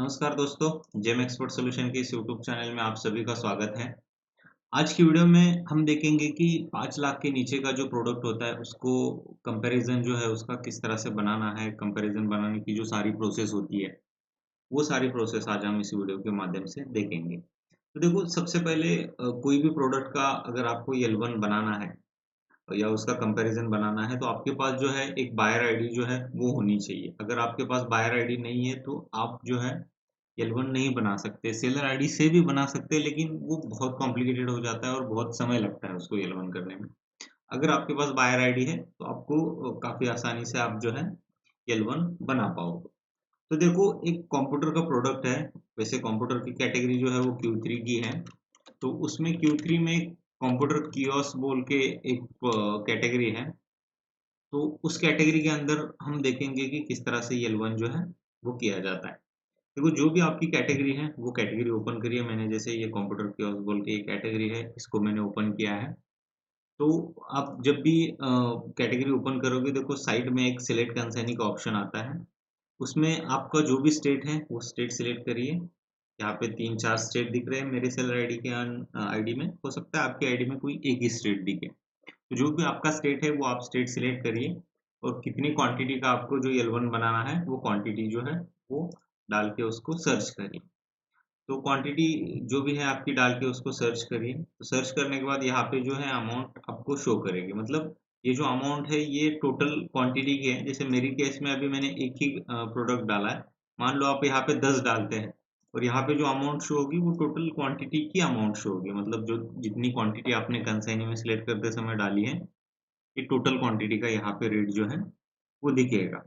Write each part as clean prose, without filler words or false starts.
नमस्कार दोस्तों, GeM expert solution के इस यूट्यूब चैनल में आप सभी का स्वागत है। आज की वीडियो में हम देखेंगे कि 5 लाख के नीचे का जो प्रोडक्ट होता है उसको कंपैरिजन जो है उसका किस तरह से बनाना है, कंपैरिजन बनाने की जो सारी प्रोसेस होती है, वो सारी प्रोसेस आज हम इस वीडियो के माध्यम से देखेंगे। तो देखो सबसे पहले कोई भी प्रोडक्ट का अगर आपको L1 बनाना है या उसका कंपैरिजन बनाना है तो आपके पास जो है एक बायर आईडी जो है वो होनी चाहिए। अगर आपके पास बायर आईडी नहीं है तो आप जो है L1 नहीं बना सकते, सेलर आईडी से भी बना सकते हैं लेकिन वो बहुत कॉम्प्लिकेटेड हो जाता है और बहुत समय लगता है उसको L1 करने में। अगर आपके पास बायर आईडी है तो आपको काफ़ी आसानी से आप जो है L1 बना पाओगे। तो देखो एक कंप्यूटर का प्रोडक्ट है, वैसे कंप्यूटर की कैटेगरी जो है वो Q3 की है। तो उसमें Q3 में कंप्यूटर कियोस्क बोल के एक कैटेगरी है। तो उस कैटेगरी के अंदर हम देखेंगे कि किस तरह से L1 जो है वो किया जाता है। देखो जो भी आपकी कैटेगरी है वो कैटेगरी ओपन करिए। मैंने जैसे ये कंप्यूटर कियोस्क बोल के ये कैटेगरी है, इसको मैंने ओपन किया है। तो आप जब भी कैटेगरी ओपन करोगे देखो साइड में एक सिलेक्ट कंसाइनी का ऑप्शन आता है। उसमें आपका जो भी स्टेट है वो स्टेट सिलेक्ट करिए। यहाँ पे 3-4 स्टेट दिख रहे हैं मेरे सेलर आईडी के आईडी में। हो सकता है आपकी आईडी में कोई एक ही स्टेट दिखे। तो जो भी आपका स्टेट है वो आप स्टेट सिलेक्ट करिए और कितनी क्वांटिटी का आपको जो L1 बनाना है वो क्वांटिटी जो है वो डाल के उसको सर्च करिए। तो क्वांटिटी जो भी है आपकी डाल के उसको सर्च करिए। तो सर्च करने के बाद यहाँ पे जो है अमाउंट आपको शो करेगी। मतलब ये जो अमाउंट है ये टोटल क्वांटिटी की है। जैसे मेरी केस में अभी मैंने एक ही प्रोडक्ट डाला है। मान लो आप यहाँ पे 10 डालते हैं और यहाँ पे जो अमाउंट शो होगी वो टोटल क्वांटिटी की अमाउंट शो होगी। मतलब जो जितनी क्वांटिटी आपने कंसाइनी में सिलेक्ट करते समय डाली है, ये टोटल क्वांटिटी का यहाँ पे रेट जो है वो दिखेगा।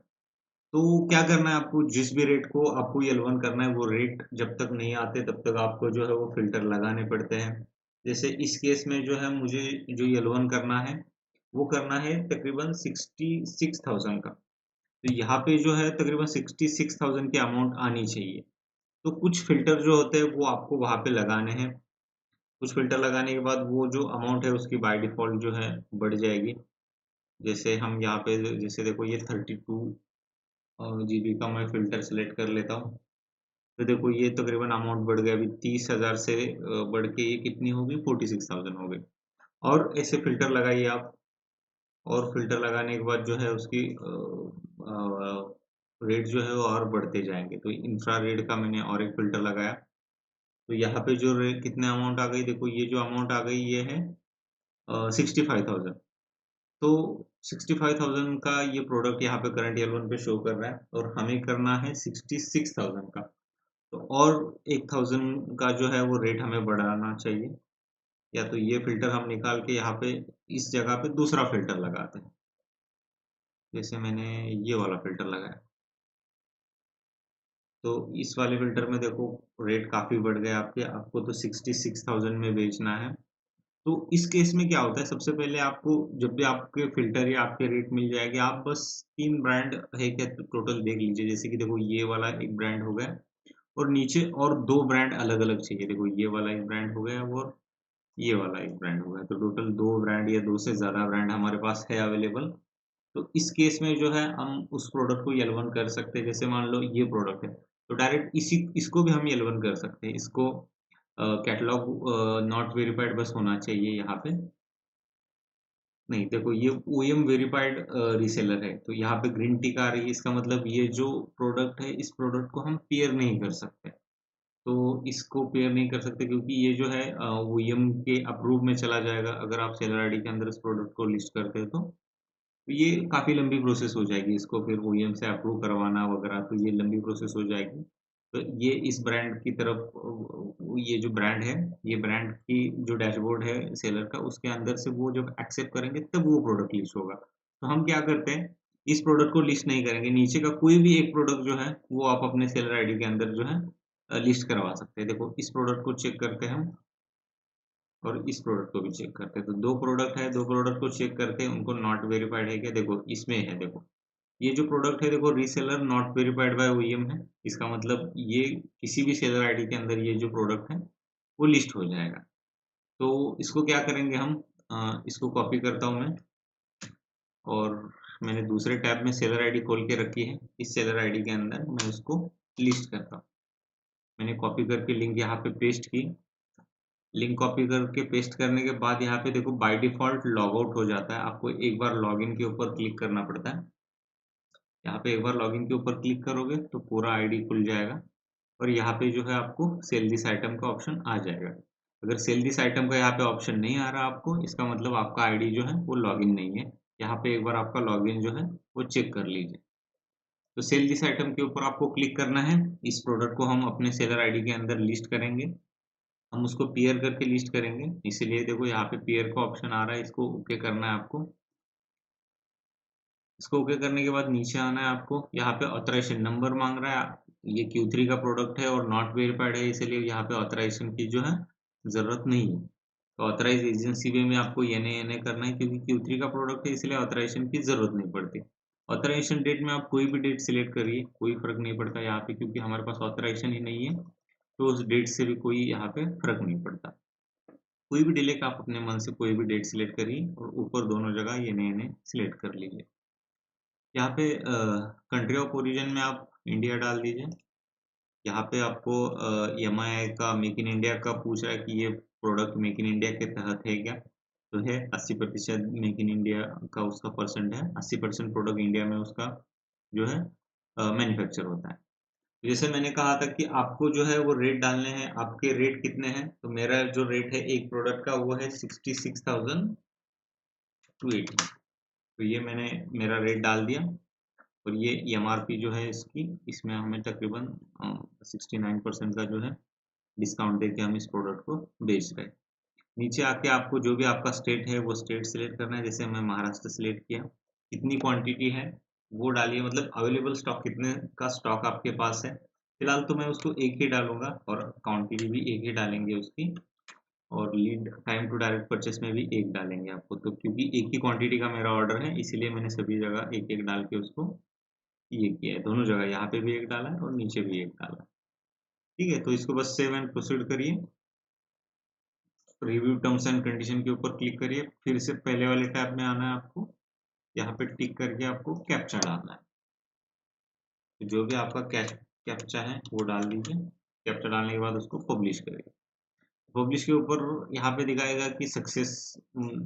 तो क्या करना है आपको, जिस भी रेट को आपको L1 करना है वो रेट जब तक नहीं आते तब तक आपको जो है वो फ़िल्टर लगाने पड़ते हैं। जैसे इस केस में जो है मुझे जो L1 करना है, वो करना है तकरीबन 66,000 का। तो यहाँ पे जो है तकरीबन 66,000 की अमाउंट आनी चाहिए। तो कुछ फ़िल्टर जो होते हैं वो आपको वहाँ पे लगाने हैं। कुछ फ़िल्टर लगाने के बाद वो जो अमाउंट है उसकी बाय डिफ़ॉल्ट जो है बढ़ जाएगी। जैसे हम यहाँ पे जैसे देखो ये 32 जीबी का मैं फ़िल्टर सेलेक्ट कर लेता हूँ। तो देखो ये तकरीबन अमाउंट बढ़ गया। अभी 30,000 से बढ़ के ये कितनी होगी 46,000 हो गई। और ऐसे फ़िल्टर लगाइए आप। और फ़िल्टर लगाने के बाद जो है उसकी रेट जो है वो और बढ़ते जाएँगे। तो इंफ्रारेड का मैंने और एक फ़िल्टर लगाया। तो यहाँ पे जो रे कितने अमाउंट आ गई, देखो ये जो अमाउंट आ गई ये है 65,000। तो 65,000 का ये प्रोडक्ट यहाँ पे करंट L1 पे शो कर रहा है और हमें करना है 66,000 का। तो और 1,000 का जो है वो रेट हमें बढ़ाना चाहिए। या तो ये फ़िल्टर हम निकाल के यहाँ पे इस जगह पे दूसरा फ़िल्टर लगाते हैं। जैसे मैंने ये वाला फ़िल्टर लगाया। तो इस वाले फ़िल्टर में देखो रेट काफ़ी बढ़ गए आपके, आपको तो 66,000 में बेचना है। तो इस केस में क्या होता है, सबसे पहले आपको जब भी आपके फ़िल्टर या आपके रेट मिल जाएँगे, आप बस 3 ब्रांड है क्या टोटल देख लीजिए। जैसे कि देखो ये वाला एक ब्रांड हो गया और नीचे और 2 ब्रांड अलग-अलग चाहिए। देखो ये वाला एक ब्रांड हो गया और ये वाला एक ब्रांड हो गया। तो टोटल 2 ब्रांड या 2 से ज़्यादा ब्रांड हमारे पास है अवेलेबल। तो इस केस में जो है हम उस प्रोडक्ट को L1 कर सकते हैं। जैसे मान लो ये प्रोडक्ट है, तो डायरेक्ट इसी इसको भी हम L1 कर सकते हैं। इसको कैटलॉग नॉट वेरिफाइड बस होना चाहिए यहाँ पे। नहीं, देखो ये ओईएम वेरिफाइड रीसेलर है, तो यहाँ पे ग्रीन टिक आ रही है। इसका मतलब ये जो प्रोडक्ट है, इस प्रोडक्ट को हम पेयर नहीं कर सकते। तो इसको पेयर नहीं कर सकते क्योंकि ये जो है ओईएम के अप्रूव में चला जाएगा। अगर आप सेलर आईडी के अंदर इस प्रोडक्ट को लिस्ट करते हो तो ये काफ़ी लंबी प्रोसेस हो जाएगी। इसको फिर ओईएम से अप्रूव करवाना वगैरह, तो ये लंबी प्रोसेस हो जाएगी। तो ये इस ब्रांड की तरफ ये जो ब्रांड है, ये ब्रांड की जो डैशबोर्ड है सेलर का, उसके अंदर से वो जब एक्सेप्ट करेंगे तब वो प्रोडक्ट लिस्ट होगा। तो हम क्या करते हैं, इस प्रोडक्ट को लिस्ट नहीं करेंगे। नीचे का कोई भी एक प्रोडक्ट जो है, वो आप अपने सेलर आईडी के अंदर जो है लिस्ट करवा सकते हैं। देखो इस प्रोडक्ट को चेक करते हैं हम और इस प्रोडक्ट को भी चेक करते हैं। तो 2 प्रोडक्ट है, 2 प्रोडक्ट को चेक करते हैं, उनको नॉट वेरिफाइड है क्या? देखो इसमें है देखो। ये जो प्रोडक्ट है देखो reseller not verified by OEM है। इसका मतलब ये किसी भी सेलर आईडी के अंदर ये जो प्रोडक्ट है, वो लिस्ट हो जाएगा। तो इसको क्या करेंगे हम, इसको कॉपी करता हूँ मैं और मैंने दूसरे टैब में सेलर आईडी खोल के रखी है। इस सेलर आईडी के अंदर मैं उसको लिस्ट करता हूँ। मैंने कॉपी करके लिंक यहाँ पे पेस्ट की। लिंक कॉपी करके पेस्ट करने के बाद यहाँ पे देखो बाय डिफ़ॉल्ट लॉग आउट हो जाता है। आपको एक बार लॉगिन के ऊपर क्लिक करना पड़ता है। यहाँ पे एक बार लॉगिन के ऊपर क्लिक करोगे तो पूरा आईडी खुल जाएगा और यहाँ पे जो है आपको सेल दिस आइटम का ऑप्शन आ जाएगा। अगर सेल दिस आइटम का यहाँ पे ऑप्शन नहीं आ रहा आपको, इसका मतलब आपका आईडी जो है वो लॉगिन नहीं है। यहाँ पे एक बार आपका लॉगिन जो है वो चेक कर लीजिए। तो सेल दिस आइटम के ऊपर आपको क्लिक करना है। इस प्रोडक्ट को हम अपने सेलर आईडी के अंदर लिस्ट करेंगे। हम उसको पेयर करके लिस्ट करेंगे, इसीलिए देखो यहाँ पे पेयर का ऑप्शन आ रहा है, इसको ओके करना है आपको। इसको ओके करने के बाद नीचे आना है आपको। यहाँ पे ऑथराइजेशन नंबर मांग रहा है। ये Q3 का प्रोडक्ट है और नॉट वेरीफाइड है, इसलिए यहाँ पे ऑथराइजेशन की जो है ज़रूरत नहीं है। तो ऑथराइज एजेंसी में आपको ये करना है, क्योंकि Q3 का प्रोडक्ट है इसलिए ऑथराइजेशन की ज़रूरत नहीं पड़ती। ऑथराइजेशन डेट में आप कोई भी डेट सिलेक्ट करिए, कोई फ़र्क नहीं पड़ता यहाँ पे, क्योंकि हमारे पास ऑथराइजेशन ही नहीं है, तो उस डेट से भी कोई यहाँ पे फ़र्क नहीं पड़ता। कोई भी डिले का आप अपने मन से कोई भी डेट सिलेक्ट करिए और ऊपर दोनों जगह ये सिलेक्ट कर लीजिए। यहाँ पे कंट्री ऑफ ओरिजिन में आप इंडिया डाल दीजिए। यहाँ पे आपको एमआई का मेक इन इंडिया का पूछ रहा है कि ये प्रोडक्ट मेक इन इंडिया के तहत है क्या? तो है, 80% मेक इन इंडिया का उसका परसेंट है। 80% प्रोडक्ट इंडिया में उसका जो है मैन्युफैक्चर होता है। जैसे मैंने कहा था कि आपको जो है वो रेट डालने हैं। आपके रेट कितने हैं? तो मेरा जो रेट है एक प्रोडक्ट का वो है 66,280। तो ये मैंने मेरा रेट डाल दिया और ये एमआरपी जो है इसकी, इसमें हमें तकरीबन 69% का जो है डिस्काउंट देके हम इस प्रोडक्ट को बेच रहे हैं। नीचे आके आपको जो भी आपका स्टेट है वो स्टेट सिलेक्ट करना है। जैसे मैं महाराष्ट्र सिलेक्ट किया। कितनी क्वांटिटी है वो डालिए, मतलब अवेलेबल स्टॉक कितने का स्टॉक आपके पास है। फिलहाल तो मैं उसको एक ही डालूंगा और क्वांटिटी भी एक ही डालेंगे उसकी, और lead time to direct purchase में भी एक डालेंगे आपको। तो क्योंकि एक ही क्वांटिटी का मेरा ऑर्डर है, इसीलिए मैंने सभी जगह एक एक डाल के उसको ये किया है। दोनों जगह यहाँ पे भी एक डाला है और नीचे भी एक डाला है। ठीक है, तो इसको बस सेव एंड प्रोसीड करिए। रिव्यू टर्म्स एंड कंडीशन के ऊपर क्लिक करिए। फिर से पहले वाले टैब में आना है आपको। यहाँ पे टिक करके आपको कैप्चा डालना है। तो जो भी आपका कैप्चा है वो डाल दीजिए। कैप्चा डालने के बाद उसको पब्लिश करिए। पब्लिश के ऊपर यहाँ पे दिखाएगा कि सक्सेस,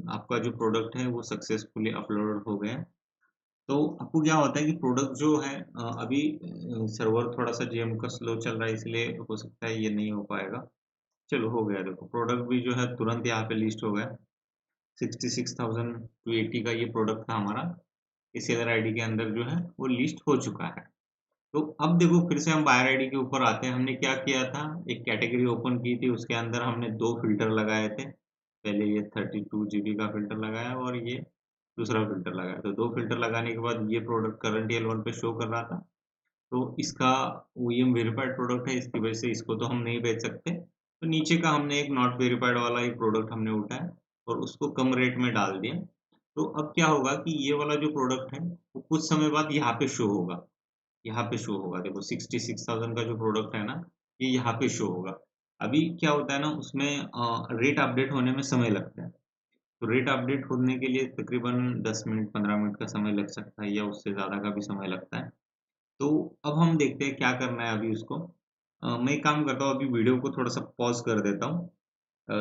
आपका जो प्रोडक्ट है वो सक्सेसफुली अपलोड हो गया। तो आपको क्या होता है कि प्रोडक्ट जो है अभी सर्वर थोड़ा सा जेएम का स्लो चल रहा है, इसलिए हो सकता है ये नहीं हो पाएगा। चलो हो गया, देखो प्रोडक्ट भी जो है तुरंत यहाँ पे लिस्ट हो गया। 66,280 का ये प्रोडक्ट था हमारा, इस सेलर आईडी के अंदर जो है वो लिस्ट हो चुका है। तो अब देखो फिर से हम बायर आईडी के ऊपर आते हैं। हमने क्या किया था, एक कैटेगरी ओपन की थी, उसके अंदर हमने दो फिल्टर लगाए थे। पहले ये 32 GB का फिल्टर लगाया और ये दूसरा फिल्टर लगाया। तो दो फिल्टर लगाने के बाद ये प्रोडक्ट करंट L1 पे शो कर रहा था। तो इसका OEM वेरीफाइड प्रोडक्ट है, इसकी वजह से इसको तो हम नहीं बेच सकते। तो नीचे का हमने एक नॉट वेरीफाइड वाला एक प्रोडक्ट हमने उठाया और उसको कम रेट में डाल दिया। तो अब क्या होगा कि ये वाला जो प्रोडक्ट है वो कुछ समय बाद यहाँ पे शो होगा। यहाँ पे शो होगा, देखो 66,000 का जो प्रोडक्ट है ना, ये यहाँ पे शो होगा। अभी क्या होता है ना, उसमें रेट अपडेट होने में समय लगता है। तो रेट अपडेट होने के लिए तकरीबन 10 मिनट 15 मिनट का समय लग सकता है या उससे ज़्यादा का भी समय लगता है। तो अब हम देखते हैं क्या करना है अभी उसको। मैं एक काम करता हूँ, अभी वीडियो को थोड़ा सा पॉज कर देता हूँ।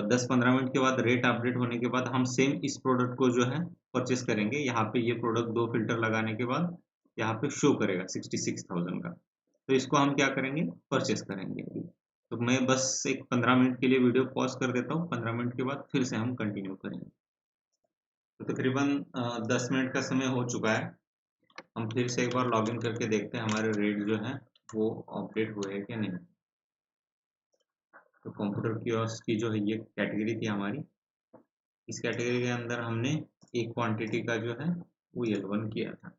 10-15 मिनट के बाद रेट अपडेट होने के बाद हम सेम इस प्रोडक्ट को जो है परचेस करेंगे। यहाँ पे ये प्रोडक्ट दो फिल्टर लगाने के बाद यहाँ पे शो करेगा 66,000 का। तो इसको हम क्या करेंगे, परचेस करेंगे अभी। तो मैं बस एक 15 मिनट के लिए वीडियो पॉज कर देता हूँ। 15 मिनट के बाद फिर से हम कंटिन्यू करेंगे। तो तकरीबन 10 मिनट का समय हो चुका है। हम फिर से एक बार लॉगिन करके देखते हैं हमारे रेट जो है वो अपडेट हुए हैं क्या नहीं। तो कंप्यूटर कियोस्क की जो है ये कैटेगरी थी हमारी। इस कैटेगरी के अंदर हमने एक क्वांटिटी का जो है वो L1 किया था।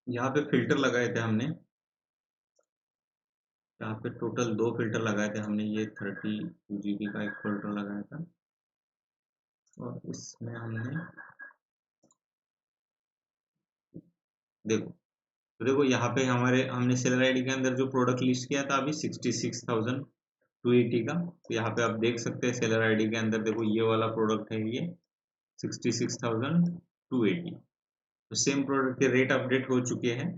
यहाँ पे फिल्टर लगाए थे हमने। यहाँ पे टोटल दो फिल्टर लगाए थे हमने। ये 32 GB का एक फिल्टर लगाया था और इसमें हमने देखो, तो देखो यहाँ पे हमारे हमने सेलर आईडी के अंदर जो प्रोडक्ट लिस्ट किया था अभी 66,280 का। तो यहाँ पे आप देख सकते हैं सेलर आईडी के अंदर देखो ये वाला प्रोडक्ट है, ये 66,280। तो सेम प्रोडक्ट के रेट अपडेट हो चुके हैं।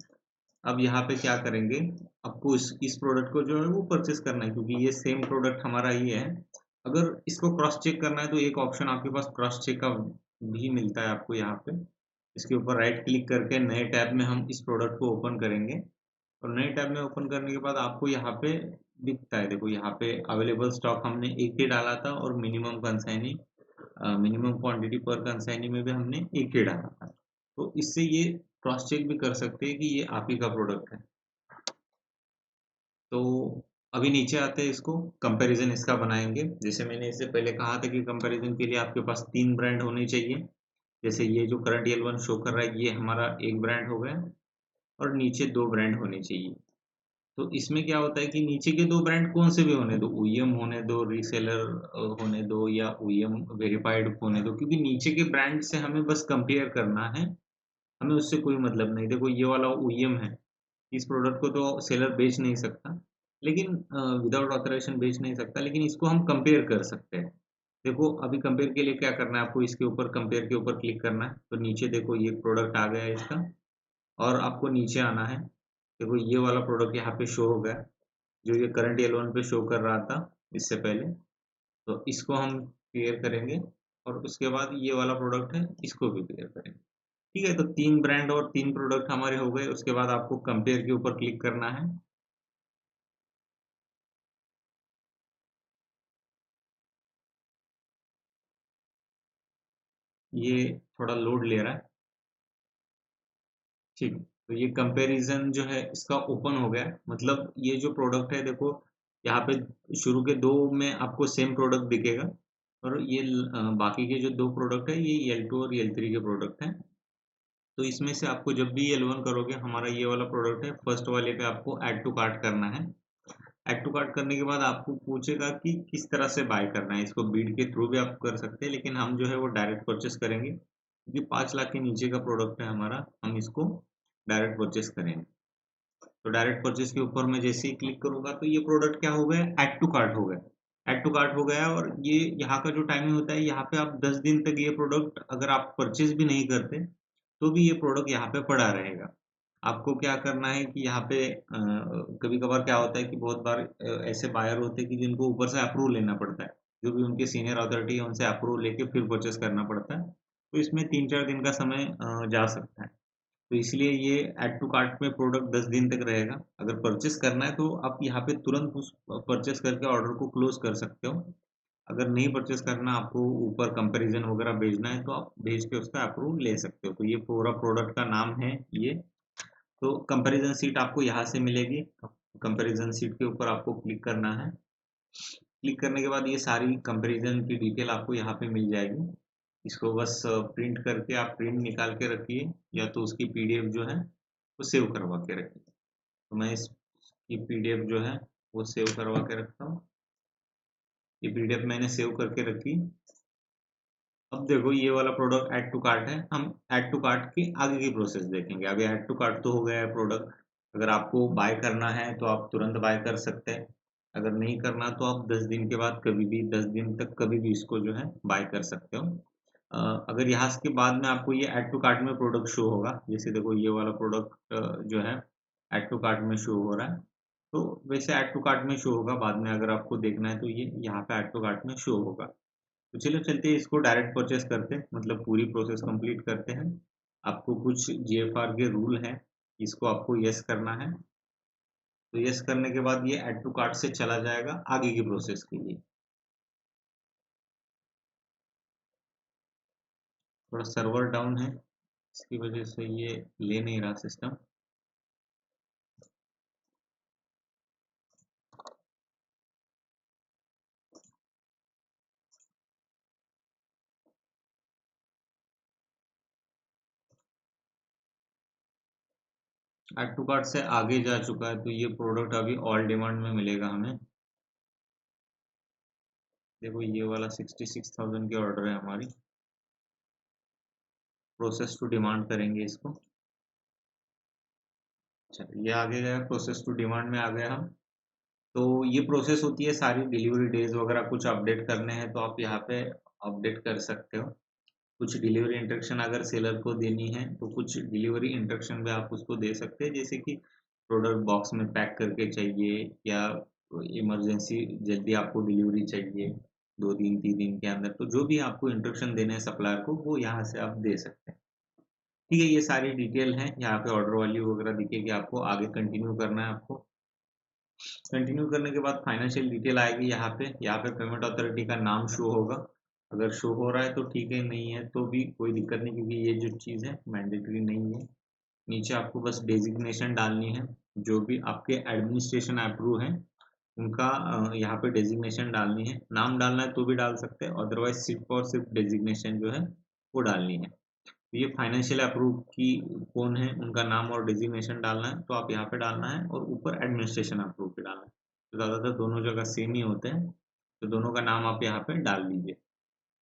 अब यहाँ पे क्या करेंगे, आपको इस प्रोडक्ट को जो है वो परचेस करना है, क्योंकि ये सेम प्रोडक्ट हमारा ही है। अगर इसको क्रॉस चेक करना है तो एक ऑप्शन आपके पास क्रॉस चेक का भी मिलता है आपको यहाँ पे। इसके ऊपर राइट क्लिक करके नए टैब में हम इस प्रोडक्ट को ओपन करेंगे, और नए टैब में ओपन करने के बाद आपको यहाँ पे दिखता है, देखो यहाँ पे अवेलेबल स्टॉक हमने एक ही डाला था, और मिनिमम कंसाइनी मिनिमम क्वांटिटी पर कंसाइनी में भी हमने एक ही डाला था। तो इससे ये क्रॉस चेक भी कर सकते हैं कि ये आप ही का प्रोडक्ट है। तो अभी नीचे आते हैं, इसको कंपैरिजन इसका बनाएंगे। जैसे मैंने इससे पहले कहा था कि कंपैरिजन के लिए आपके पास 3 ब्रांड होने चाहिए। जैसे ये जो करंट L1 शो कर रहा है ये हमारा एक ब्रांड हो गया, और नीचे 2 ब्रांड होने चाहिए। तो इसमें क्या होता है कि नीचे के 2 ब्रांड कौन से भी होने दो, ओईएम होने दो, रीसेलर होने दो, या ओईएम वेरिफाइड होने दो, क्योंकि नीचे के ब्रांड से हमें बस कंपेयर करना है, हमें उससे कोई मतलब नहीं। देखो ये वाला ओईएम है, इस प्रोडक्ट को तो सेलर बेच नहीं सकता, लेकिन विदाउट ऑथराइजेशन बेच नहीं सकता, लेकिन इसको हम कंपेयर कर सकते हैं। देखो अभी कंपेयर के लिए क्या करना है आपको, इसके ऊपर कंपेयर के ऊपर क्लिक करना है, तो नीचे देखो ये प्रोडक्ट आ गया है इसका, और आपको नीचे आना है। देखो ये वाला प्रोडक्ट यहाँ पे शो हो गया, जो ये करंट L1 पे शो कर रहा था इससे पहले। तो इसको हम क्लियर करेंगे, और उसके बाद ये वाला प्रोडक्ट है, इसको भी क्लियर करेंगे। ठीक है, तो 3 ब्रांड और 3 प्रोडक्ट हमारे हो गए। उसके बाद आपको कंपेयर के ऊपर क्लिक करना है। ये थोड़ा लोड ले रहा है। ठीक है, तो ये कंपैरिजन जो है इसका ओपन हो गया है। मतलब ये जो प्रोडक्ट है, देखो यहाँ पे शुरू के 2 में आपको सेम प्रोडक्ट दिखेगा, और ये बाकी के जो 2 प्रोडक्ट है ये L2 और L3 के प्रोडक्ट हैं। तो इसमें से आपको जब भी L1 करोगे, हमारा ये वाला प्रोडक्ट है, फर्स्ट वाले पे आपको ऐड टू कार्ट करना है। ऐड टू कार्ट करने के बाद आपको पूछेगा कि किस तरह से बाय करना है। इसको बीड के थ्रू भी आप कर सकते हैं, लेकिन हम जो है वो डायरेक्ट परचेस करेंगे, क्योंकि 5 लाख के नीचे का प्रोडक्ट है हमारा, हम इसको डायरेक्ट परचेस करेंगे। तो डायरेक्ट परचेस के ऊपर मैं जैसे ही क्लिक करूंगा तो ये प्रोडक्ट क्या हो गया, ऐड टू कार्ट हो गया। ऐड टू कार्ट हो गया, और ये यहाँ का जो टाइमिंग होता है, यहाँ पे आप 10 दिन तक ये प्रोडक्ट अगर आप परचेस भी नहीं करते तो भी ये प्रोडक्ट यहाँ पे पड़ा रहेगा। आपको क्या करना है कि यहाँ पे कभी कभार क्या होता है कि बहुत बार ऐसे बायर होते हैं कि जिनको ऊपर से अप्रूव लेना पड़ता है, जो भी उनके सीनियर अथॉरिटी है उनसे अप्रूव लेके फिर परचेस करना पड़ता है। तो इसमें 3-4 दिन का समय जा सकता है। तो इसलिए ये ऐड टू कार्ट में प्रोडक्ट 10 दिन तक रहेगा। अगर परचेस करना है तो आप यहाँ पे तुरंत उस परचेस करके ऑर्डर को क्लोज कर सकते हो। अगर नहीं परचेस करना, आपको ऊपर कंपैरिजन वगैरह भेजना है, तो आप भेज के उसका अप्रूव ले सकते हो। तो ये पूरा प्रोडक्ट का नाम है ये। तो कंपैरिजन सीट आपको यहाँ से मिलेगी। कंपैरिजन सीट के ऊपर आपको क्लिक करना है। क्लिक करने के बाद ये सारी कंपैरिजन की डिटेल आपको यहाँ पे मिल जाएगी। इसको बस प्रिंट करके आप प्रिंट निकाल के रखिए, या तो उसकी पीडीएफ जो है वो सेव करवा के रखिए। तो मैं इसकी पीडीएफ जो है वो सेव करवा के रखता हूँ। ये पीडीएफ मैंने सेव करके रखी। अब देखो ये वाला प्रोडक्ट ऐड टू कार्ट है, हम ऐड टू कार्ट की आगे की प्रोसेस देखेंगे। अभी ऐड टू कार्ट तो हो गया है प्रोडक्ट। अगर आपको बाय करना है तो आप तुरंत बाय कर सकते हैं। अगर नहीं करना तो आप 10 दिन के बाद कभी भी, 10 दिन तक कभी भी इसको जो है बाय कर सकते हो। अगर यहाँ के बाद में आपको ये ऐड टू कार्ट में प्रोडक्ट शो होगा, जैसे देखो ये वाला प्रोडक्ट जो है ऐड टू कार्ट में शो हो रहा है, तो वैसे ऐड टू कार्ट में शो होगा। बाद में अगर आपको देखना है तो ये यहाँ पे ऐड टू कार्ट में शो होगा। तो चलो चलते हैं, इसको डायरेक्ट परचेस करते हैं, मतलब पूरी प्रोसेस कंप्लीट करते हैं। आपको कुछ जीएफआर के रूल हैं, इसको आपको यस करना है। तो यस करने के बाद ये ऐड टू कार्ट से चला जाएगा आगे की प्रोसेस के लिए। थोड़ा सर्वर डाउन है, इसकी वजह से ये ले नहीं रहा सिस्टम। ऐड टू कार्ट से आगे जा चुका है, तो ये प्रोडक्ट अभी ऑल डिमांड में मिलेगा हमें। देखो ये वाला 66,000 की ऑर्डर है हमारी। प्रोसेस टू डिमांड करेंगे इसको। अच्छा, ये आगे गया, प्रोसेस टू डिमांड में आ गए हम। तो ये प्रोसेस होती है सारी, डिलीवरी डेज वगैरह कुछ अपडेट करने हैं तो आप यहाँ पे अपडेट कर सकते हो। कुछ डिलीवरी इंस्ट्रक्शन अगर सेलर को देनी है तो कुछ डिलीवरी इंस्ट्रक्शन भी आप उसको दे सकते हैं, जैसे कि प्रोडक्ट बॉक्स में पैक करके चाहिए या इमरजेंसी जल्दी आपको डिलीवरी चाहिए 2 दिन 3 दिन के अंदर, तो जो भी आपको इंस्ट्रक्शन देने हैं सप्लायर को वो यहाँ से आप दे सकते हैं। ठीक है, ये सारी डिटेल है, यहाँ पे ऑर्डर वैल्यू वगैरह दिखेगी आपको। आगे कंटिन्यू करना है आपको। कंटिन्यू करने के बाद फाइनेंशियल डिटेल आएगी यहाँ पे पेमेंट अथॉरिटी का नाम शो होगा। अगर शो हो रहा है तो ठीक है, नहीं है तो भी कोई दिक्कत नहीं, क्योंकि ये जो चीज़ है मैंडेटरी नहीं है। नीचे आपको बस डेजिग्नेशन डालनी है, जो भी आपके एडमिनिस्ट्रेशन अप्रूव है उनका यहाँ पे डेजिग्नेशन डालनी है। नाम डालना है तो भी डाल सकते हैं, अदरवाइज सिर्फ और सिर्फ डेजिग्नेशन जो है वो डालनी है। तो ये फाइनेंशियल अप्रूव की कौन है उनका नाम और डेजिग्नेशन डालना है, तो आप यहाँ पे डालना है और ऊपर एडमिनिस्ट्रेशन अप्रूव पे डालना है। तो ज़्यादातर दोनों जगह सेम ही होते हैं, तो दोनों का नाम आप यहाँ पे डाल दीजिए।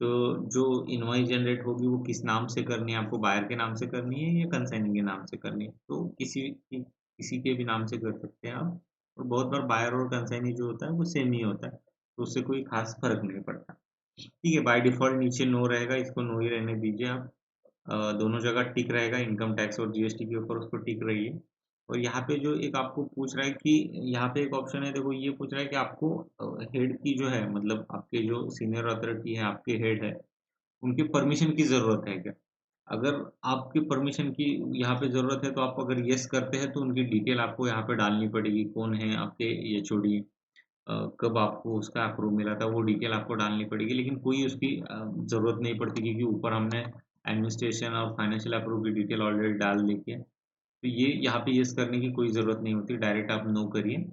तो जो इनवॉइस जनरेट होगी वो किस नाम से करनी है, आपको बायर के नाम से करनी है या कंसाइनिंग के नाम से करनी है, तो किसी के भी नाम से कर सकते हैं आप। और बहुत बार बायर और कंसाइनी जो होता है वो सेम ही होता है, तो उससे कोई खास फर्क नहीं पड़ता। ठीक है, बाय डिफ़ॉल्ट नीचे नो रहेगा, इसको नो ही रहने दीजिए आप। दोनों जगह टिक रहेगा, इनकम टैक्स और जीएसटी के ऊपर उसको टिक रहिए। और यहाँ पे जो एक आपको पूछ रहा है कि यहाँ पे एक ऑप्शन है, देखो ये पूछ रहा है कि आपको हेड की जो है, मतलब आपके जो सीनियर अथॉरिटी है, आपके हेड है, उनकी परमिशन की ज़रूरत है क्या? अगर आपकी परमिशन की यहाँ पे ज़रूरत है तो आप अगर येस करते हैं तो उनकी डिटेल आपको यहाँ पे डालनी पड़ेगी, कौन है आपके एचओडी, कब आपको उसका अप्रूव मिला था वो डिटेल आपको डालनी पड़ेगी। लेकिन कोई उसकी ज़रूरत नहीं पड़ती, क्योंकि ऊपर हमने एडमिनिस्ट्रेशन और फाइनेंशियल अप्रूव की डिटेल ऑलरेडी डाल दी है। तो ये यहाँ पे येस करने की कोई ज़रूरत नहीं होती, डायरेक्ट आप नो करिए।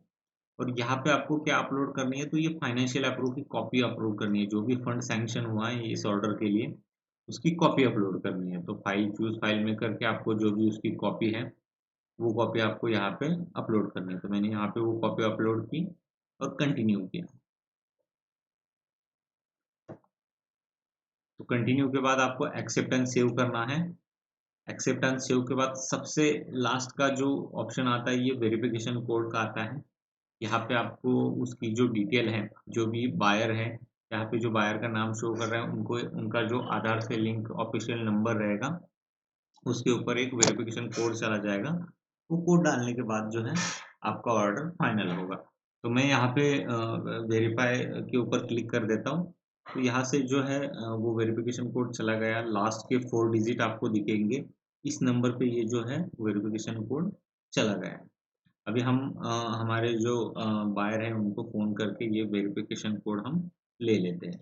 और यहाँ पे आपको क्या अपलोड करनी है, तो ये फाइनेंशियल अप्रूव की कॉपी अपलोड करनी है, जो भी फंड सैंक्शन हुआ है इस ऑर्डर के लिए उसकी कॉपी अपलोड करनी है। तो फाइल चूज़ फाइल में करके आपको जो भी उसकी कॉपी है वो कॉपी आपको यहाँ पे अपलोड करनी है। तो मैंने यहाँ पे वो कॉपी अपलोड की और कंटिन्यू किया। तो कंटिन्यू के बाद आपको एक्सेप्टेंस सेव करना है। एक्सेप्टेंस सेव के बाद सबसे लास्ट का जो ऑप्शन आता है ये वेरिफिकेशन कोड का आता है। यहाँ पे आपको उसकी जो डिटेल है, जो भी बायर है, यहाँ पे जो बायर का नाम शो कर रहा है उनको उनका जो आधार से लिंक ऑफिशियल नंबर रहेगा उसके ऊपर एक वेरिफिकेशन कोड चला जाएगा। वो कोड डालने के बाद जो है आपका ऑर्डर फाइनल होगा। तो मैं यहाँ पे वेरीफाई के ऊपर क्लिक कर देता हूँ। तो यहाँ से जो है वो वेरिफिकेशन कोड चला गया, लास्ट के 4 डिजिट आपको दिखेंगे। इस नंबर पे ये जो है वेरिफिकेशन कोड चला गया है। अभी हम हमारे जो बायर हैं उनको फ़ोन करके ये वेरिफिकेशन कोड हम ले लेते हैं।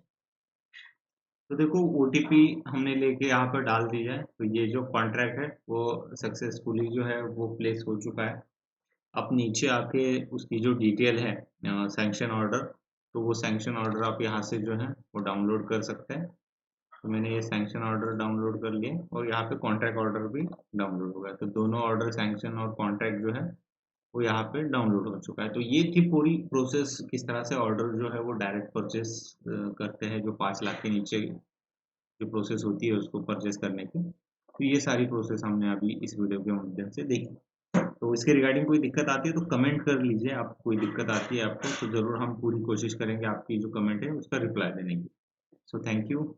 तो देखो ओटीपी हमने लेके यहाँ पर डाल दिया है, तो ये जो कॉन्ट्रैक्ट है वो सक्सेसफुली जो है वो प्लेस हो चुका है। अब नीचे आके उसकी जो डिटेल है सैंक्शन ऑर्डर, तो वो सैंक्शन ऑर्डर आप यहाँ से जो है वो डाउनलोड कर सकते हैं। तो मैंने ये सैंक्शन ऑर्डर डाउनलोड कर लिया और यहाँ पे कॉन्ट्रैक्ट ऑर्डर भी डाउनलोड हो गया। तो दोनों ऑर्डर सैंक्शन और कॉन्ट्रैक्ट जो है वो यहाँ पे डाउनलोड हो चुका है। तो ये थी पूरी प्रोसेस, किस तरह से ऑर्डर जो है वो डायरेक्ट परचेस करते हैं, जो 5 लाख के नीचे जो प्रोसेस होती है उसको परचेस करने की। तो ये सारी प्रोसेस हमने अभी इस वीडियो के माध्यम से देखी। तो इसके रिगार्डिंग कोई दिक्कत आती है तो कमेंट कर लीजिए, आप कोई दिक्कत आती है आपको तो ज़रूर हम पूरी कोशिश करेंगे आपकी जो कमेंट है उसका रिप्लाई देने की। So thank you.